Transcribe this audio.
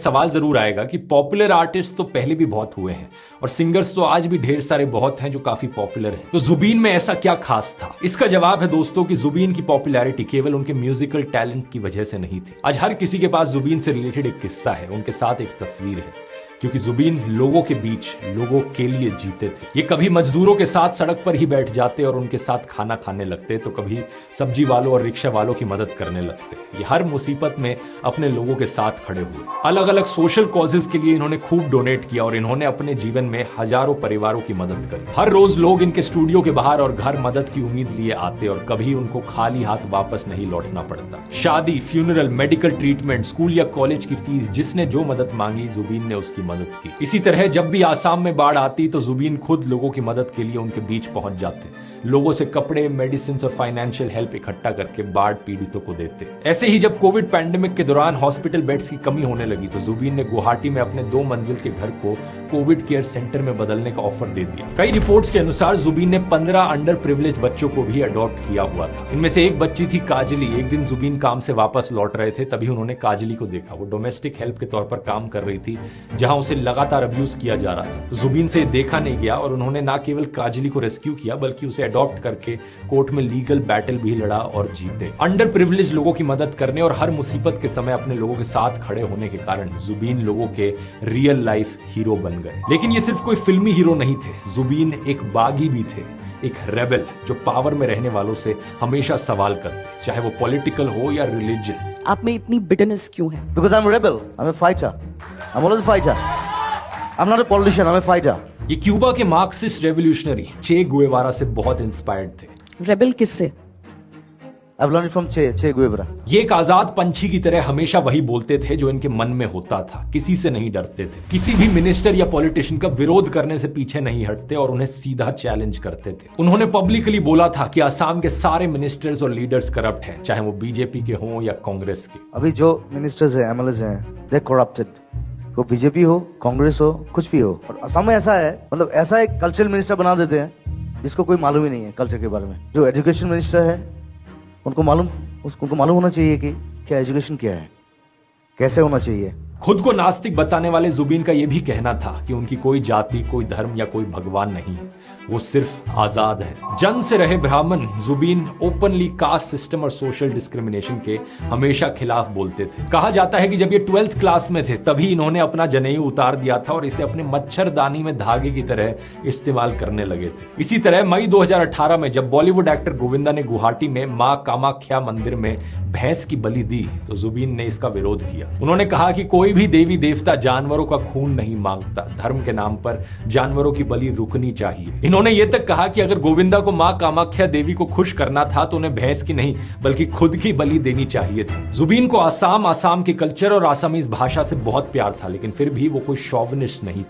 सवाल जरूर आएगा कि पॉपुलर आर्टिस्ट तो पहले भी बहुत हुए हैं और सिंगर्स तो आज भी ढेर सारे बहुत हैं जो काफी पॉपुलर हैं, तो जुबीन में ऐसा क्या खास था? इसका जवाब है दोस्तों कि जुबीन की पॉपुलैरिटी केवल उनके म्यूजिकल टैलेंट की वजह से नहीं थी। आज हर किसी के पास जुबीन से रिलेटेड एक किस्सा है, उनके साथ एक तस्वीर है, क्योंकि जुबीन लोगों के बीच लोगों के लिए जीते थे। ये कभी मजदूरों के साथ सड़क पर ही बैठ जाते और उनके साथ खाना खाने लगते, तो कभी सब्जी वालों और रिक्शा वालों की मदद करने लगते। ये हर मुसीबत में अपने लोगों के साथ खड़े हुए। अलग अलग सोशल कॉजेज के लिए इन्होंने खूब डोनेट किया और इन्होंने अपने जीवन में हजारों परिवारों की मदद करी। हर रोज लोग इनके स्टूडियो के बाहर और घर मदद की उम्मीद लिए आते और कभी उनको खाली हाथ वापस नहीं लौटना पड़ता। शादी, फ्यूनरल, मेडिकल ट्रीटमेंट, स्कूल या कॉलेज की फीस, जिसने जो मदद मांगी जुबीन ने उसकी मदद की। इसी तरह जब भी आसाम में बाढ़ आती तो जुबीन खुद लोगों की मदद के लिए उनके बीच पहुंच जाते, लोगों से कपड़े, मेडिसिन और फाइनेंशियल हेल्प इकट्ठा करके बाढ़ पीड़ितों को देते। ऐसे ही जब कोविड पैंडेमिक के दौरान हॉस्पिटल बेड्स की कमी होने लगी तो जुबीन ने गुवाहाटी में अपने 2 मंजिल के घर को कोविड केयर सेंटर में बदलने का ऑफर दे दिया। कई रिपोर्ट्स के अनुसार जुबीन ने 15 अंडर प्रिविलेज बच्चों को भी अडॉप्ट किया हुआ था। इनमें से एक बच्ची थी काजली। एक दिन जुबीन काम से वापस लौट रहे थे, तभी उन्होंने काजली को देखा। वो डोमेस्टिक हेल्प के तौर पर काम कर रही थी, जहां उसे लगातार अब्यूज किया जा रहा था। तो जुबीन से देखा नहीं गया और उन्होंने ना केवल काजली को रेस्क्यू किया बल्कि उसे अडॉप्ट करके कोर्ट में लीगल बैटल भी लड़ा और जीते। अंडर प्रिविलेज लोगों की मदद करने और हर मुसीबत के समय अपने लोगों के साथ खड़े होने के कारण जुबीन लोगों के रियल लाइफ हीरो बन गए। लेकिन ये सिर्फ कोई फिल्मी हीरो नहीं थे, जुबीन एक बागी भी थे, एक रेबल जो पावर में रहने वालों से हमेशा सवाल करते, चाहे वो पॉलिटिकल हो या रिलीजियस। आप में इतनी बिटरनेस क्यों है? Because I'm a rebel, I'm a fighter. I'm always a fighter. I'm not a politician, I'm a fighter. ये क्यूबा के मार्क्सिस्ट रेवोल्यूशनरी चे गुएवारा से बहुत इंस्पायर्ड थे। रेबल किससे? I've learned it from Che Guevara. ये एक आजाद पंछी की तरह हमेशा वही बोलते थे जो इनके मन में होता था, किसी से नहीं डरते थे, किसी भी मिनिस्टर या पॉलिटिशियन का विरोध करने से पीछे नहीं हटते और उन्हें सीधा चैलेंज करते थे। उन्होंने पब्लिकली बोला था कि असम के सारे मिनिस्टर्स और लीडर्स करप्ट हैं, चाहे वो बीजेपी के हों या कांग्रेस के। अभी जो मिनिस्टर्स हैं, एमएलएस हैं, दे करप्टेड। वो बीजेपी हो, कांग्रेस हो, कुछ भी हो। और असम में ऐसा है, मतलब ऐसा एक कल्चरल मिनिस्टर बना देते हैं जिसको कोई मालूम ही नहीं है कल्चर के बारे में। जो एजुकेशन मिनिस्टर है उनको मालूम होना चाहिए कि क्या एजुकेशन क्या है, कैसे होना चाहिए। खुद को नास्तिक बताने वाले जुबीन का यह भी कहना था कि उनकी कोई जाति, कोई धर्म या कोई भगवान नहीं है, वो सिर्फ आजाद है। जन्म से रहे ब्राह्मण, जुबीन ओपनली कास्ट सिस्टम और सोशल डिस्क्रिमिनेशन के हमेशा खिलाफ बोलते थे। कहा जाता है कि जब ये 12th क्लास में थे तभी इन्होंने अपना जनेऊ उतार दिया था और इसे अपने मच्छरदानी में धागे की तरह इस्तेमाल करने लगे थे। इसी तरह मई 2018 में जब बॉलीवुड एक्टर गोविंदा ने गुवाहाटी में मां कामाख्या मंदिर में भैंस की बलि दी तो जुबीन ने इसका विरोध किया। उन्होंने कहा कि कोई भी देवी देवता जानवरों का खून नहीं मांगता, धर्म के नाम पर जानवरों की बलि रुकनी चाहिए। इन्होंने ये तक कहा कि अगर गोविंदा को मां कामाख्या देवी को खुश करना था तो उन्हें भैंस की नहीं बल्कि खुद की बलि देनी चाहिए थी। जुबीन को आसाम के कल्चर और आसामीज भाषा से बहुत प्यार था, लेकिन फिर भी वो कोई शॉविनिस्ट नहीं था।